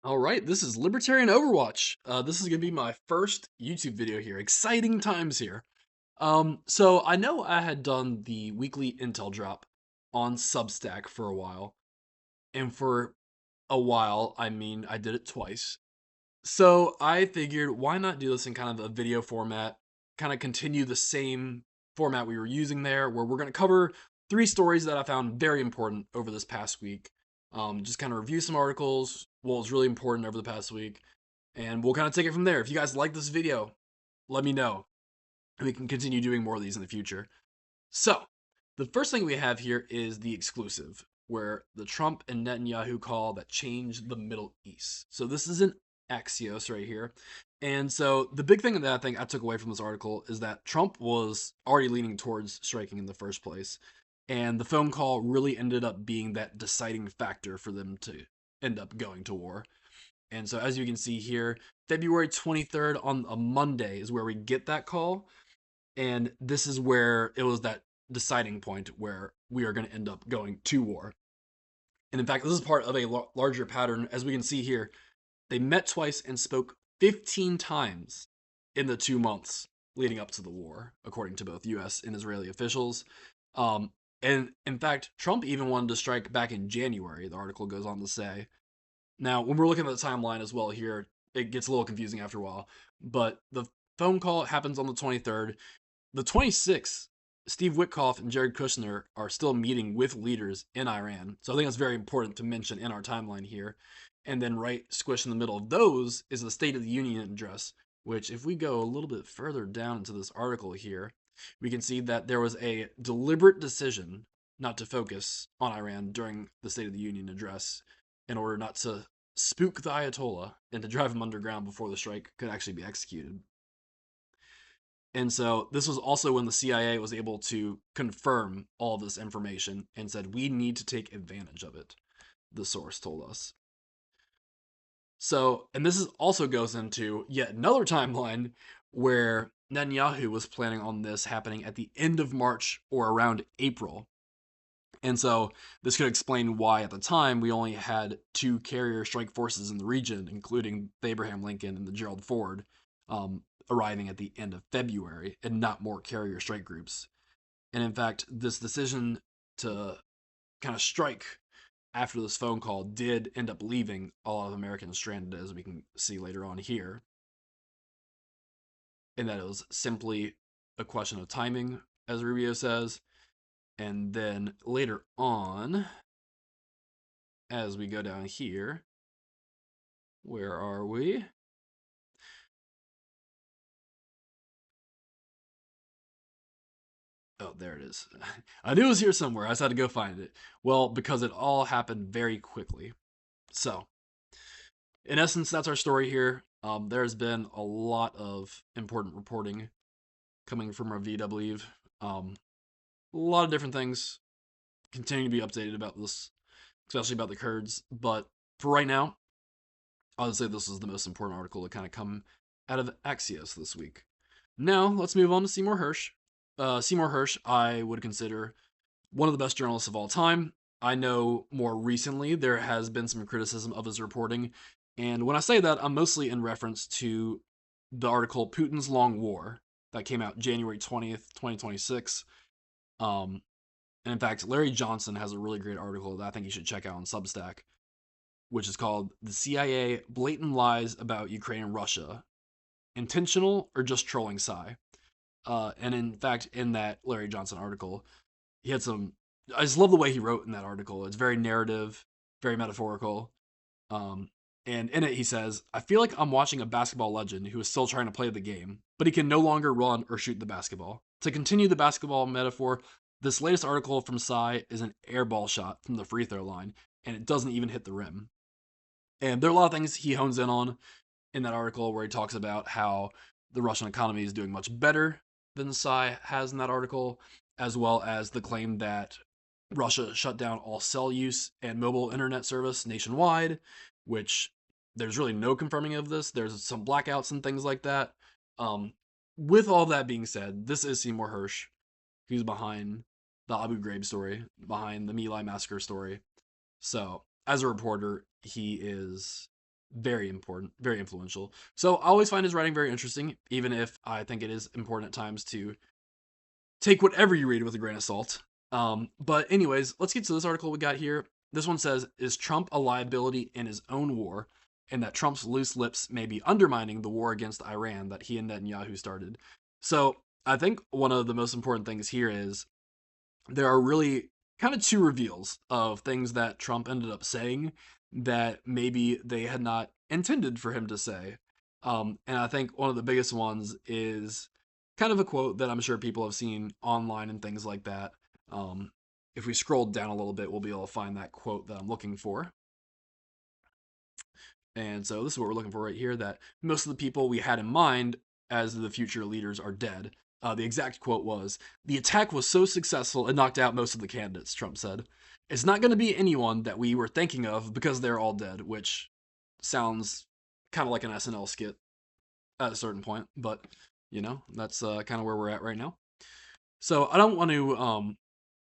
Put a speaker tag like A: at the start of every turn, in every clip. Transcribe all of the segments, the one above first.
A: All right, this is Libertarian Overwatch. This is gonna be my first YouTube video here. Exciting times here. So I know I had done the weekly intel drop on Substack for a while, and for a while, I mean, I did it twice. So I figured, why not do this in kind of a video format, kind of continue the same format we were using there, where we're gonna cover three stories that I found very important over this past week. Just kind of review some articles, what was really important over the past week, and we'll kind of take it from there. If you guys like this video, let me know. We can continue doing more of these in the future. So, the first thing we have here is the exclusive, where the Trump and Netanyahu call that changed the Middle East. So, this is an Axios right here. And so, the big thing that I think I took away from this article is that Trump was already leaning towards striking in the first place. And the phone call really ended up being that deciding factor for them to end up going to war. And so, as you can see here, February 23rd on a Monday is where we get that call. And this is where it was that deciding point where we are going to end up going to war. And in fact, this is part of a larger pattern. As we can see here, they met twice and spoke 15 times in the 2 months leading up to the war, according to both US and Israeli officials. And in fact, Trump even wanted to strike back in January, the article goes on to say. Now, when we're looking at the timeline as well here, it gets a little confusing after a while. But the phone call happens on the 23rd. The 26th, Steve Witkoff and Jared Kushner are still meeting with leaders in Iran. So I think that's very important to mention in our timeline here. And then right squish in the middle of those is the State of the Union address, which if we go a little bit further down into this article here, we can see that there was a deliberate decision not to focus on Iran during the State of the Union address in order not to spook the Ayatollah and to drive him underground before the strike could actually be executed. And so this was also when the CIA was able to confirm all this information and said, we need to take advantage of it, the source told us. So, and this is also goes into yet another timeline where Netanyahu was planning on this happening at the end of March or around April. And so this could explain why at the time we only had two carrier strike forces in the region, including the Abraham Lincoln and the Gerald Ford, arriving at the end of February, and not more carrier strike groups. And in fact, this decision to kind of strike after this phone call did end up leaving a lot of Americans stranded, as we can see later on here. And that it was simply a question of timing, as Rubio says. And then later on, as we go down here, where are we? Oh, there it is. I knew it was here somewhere. I just had to go find it. Well, because it all happened very quickly. So, in essence, that's our story here. There's been a lot of important reporting coming from Ravid, I believe. A lot of different things continuing to be updated about this, especially about the Kurds. But for right now, I would say this is the most important article to kind of come out of Axios this week. Now, let's move on to Seymour Hersh. Seymour Hersh, I would consider one of the best journalists of all time. I know more recently there has been some criticism of his reporting, and when I say that, I'm mostly in reference to the article Putin's Long War that came out January 20th, 2026. And in fact, Larry Johnson has a really great article that I think you should check out on Substack, which is called The CIA Blatant Lies About Ukraine and Russia, Intentional or Just Trolling Psy? And in fact, in that Larry Johnson article, he had some. I just love the way he wrote in that article. It's very narrative, very metaphorical. And in it, he says, I feel like I'm watching a basketball legend who is still trying to play the game, but he can no longer run or shoot the basketball. To continue the basketball metaphor, this latest article from Psy is an airball shot from the free throw line, and it doesn't even hit the rim. And there are a lot of things he hones in on in that article where he talks about how the Russian economy is doing much better than Psy has in that article, as well as the claim that Russia shut down all cell use and mobile internet service nationwide, which there's really no confirming of this. There's some blackouts and things like that. With all that being said, this is Seymour Hersh, who's behind the Abu Ghraib story, behind the My Lai massacre story. So, as a reporter, he is Very important, very influential. So I always find his writing very interesting, even if I think it is important at times to take whatever you read with a grain of salt. But anyways, let's get to this article we got here. This one says, is Trump a liability in his own war? And that Trump's loose lips may be undermining the war against Iran that he and Netanyahu started. So I think one of the most important things here is there are really kind of two reveals of things that Trump ended up saying that maybe they had not intended for him to say. And I think one of the biggest ones is kind of a quote that I'm sure people have seen online and things like that. If we scroll down a little bit, we'll be able to find that quote that I'm looking for. And so this is what we're looking for right here, that most of the people we had in mind as the future leaders are dead. The exact quote was, "The attack was so successful it knocked out most of the candidates," Trump said. "It's not going to be anyone that we were thinking of because they're all dead," which sounds kind of like an SNL skit at a certain point, but that's kind of where we're at right now. So I don't want to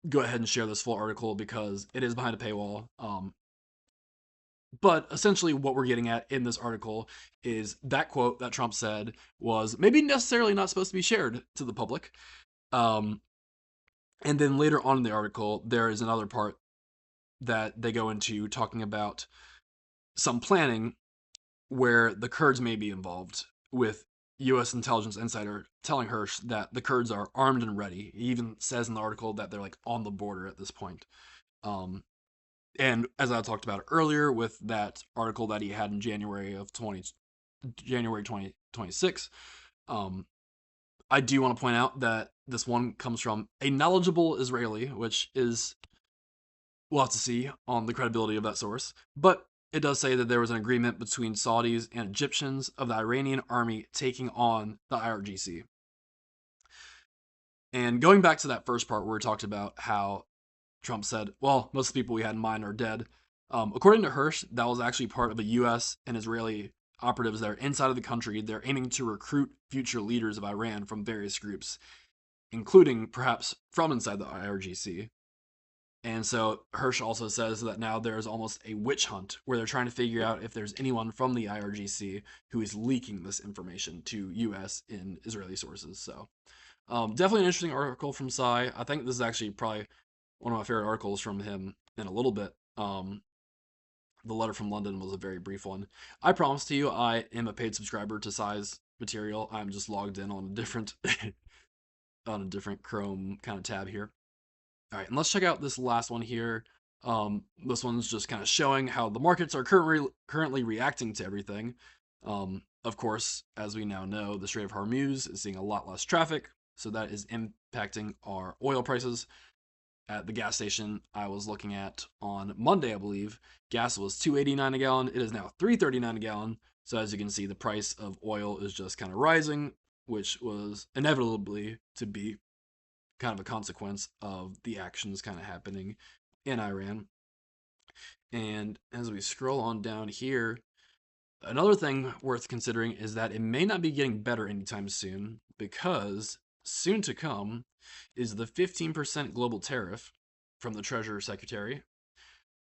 A: go ahead and share this full article because it is behind a paywall. But essentially, what we're getting at in this article is that quote that Trump said was maybe necessarily not supposed to be shared to the public. And then later on in the article, there is another part that they go into talking about some planning where the Kurds may be involved, with U.S. intelligence insider telling Hersh that the Kurds are armed and ready. He even says in the article that they're like on the border at this point. And as I talked about earlier with that article that he had in January 2026, I do want to point out that this one comes from a knowledgeable Israeli, which is, we'll have to see on the credibility of that source. But it does say that there was an agreement between Saudis and Egyptians of the Iranian army taking on the IRGC. And going back to that first part where we talked about how Trump said, well, most of the people we had in mind are dead. According to Hersh, that was actually part of the U.S. and Israeli operatives that are inside of the country. They're aiming to recruit future leaders of Iran from various groups, including perhaps from inside the IRGC. And so Hersh also says that now there's almost a witch hunt where they're trying to figure out if there's anyone from the IRGC who is leaking this information to U.S. and Israeli sources. So definitely an interesting article from Cy. I think this is actually probably one of my favorite articles from him in a little bit. The letter from London was a very brief one. I promise to you, I am a paid subscriber to Cy's material. I'm just logged in on a different Chrome kind of tab here. All right, and let's check out this last one here. This one's just kind of showing how the markets are currently reacting to everything. Of course, as we now know, the Strait of Hormuz is seeing a lot less traffic, so that is impacting our oil prices. At the gas station I was looking at on Monday, I believe, gas was $2.89 a gallon. It is now $3.39 a gallon. So as you can see, the price of oil is just kind of rising, which was inevitably to be kind of a consequence of the actions kind of happening in Iran. And as we scroll on down here, another thing worth considering is that it may not be getting better anytime soon, because soon to come is the 15% global tariff from the Treasury Secretary.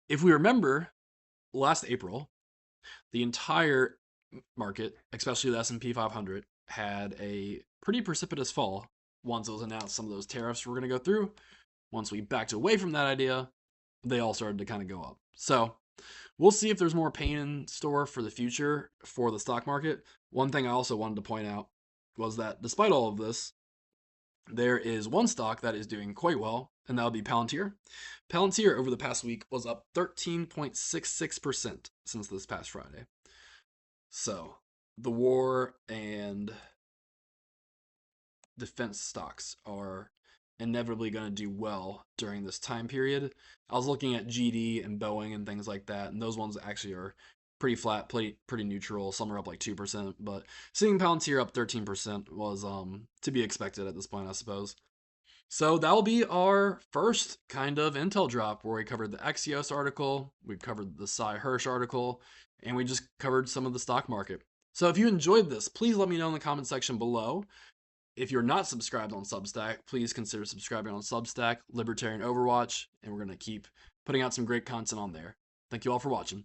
A: If we remember, last April, the entire market, especially the S&P 500, had a pretty precipitous fall once it was announced some of those tariffs were going to go through. Once we backed away from that idea, they all started to kind of go up. So we'll see if there's more pain in store for the future for the stock market. One thing I also wanted to point out was that despite all of this, there is one stock that is doing quite well, and that would be Palantir. Palantir over the past week was up 13.66% since this past Friday. So the war and defense stocks are inevitably going to do well during this time period. I was looking at GD and Boeing and things like that, and those ones actually are pretty flat, pretty neutral. Some are up like 2%, but seeing Palantir up 13% was to be expected at this point, I suppose. So that will be our first kind of intel drop, where we covered the Axios article, we covered the Seymour Hersh article, and we just covered some of the stock market. So if you enjoyed this, please let me know in the comment section below. If you're not subscribed on Substack, please consider subscribing on Substack, Libertarian Overwatch, and we're going to keep putting out some great content on there. Thank you all for watching.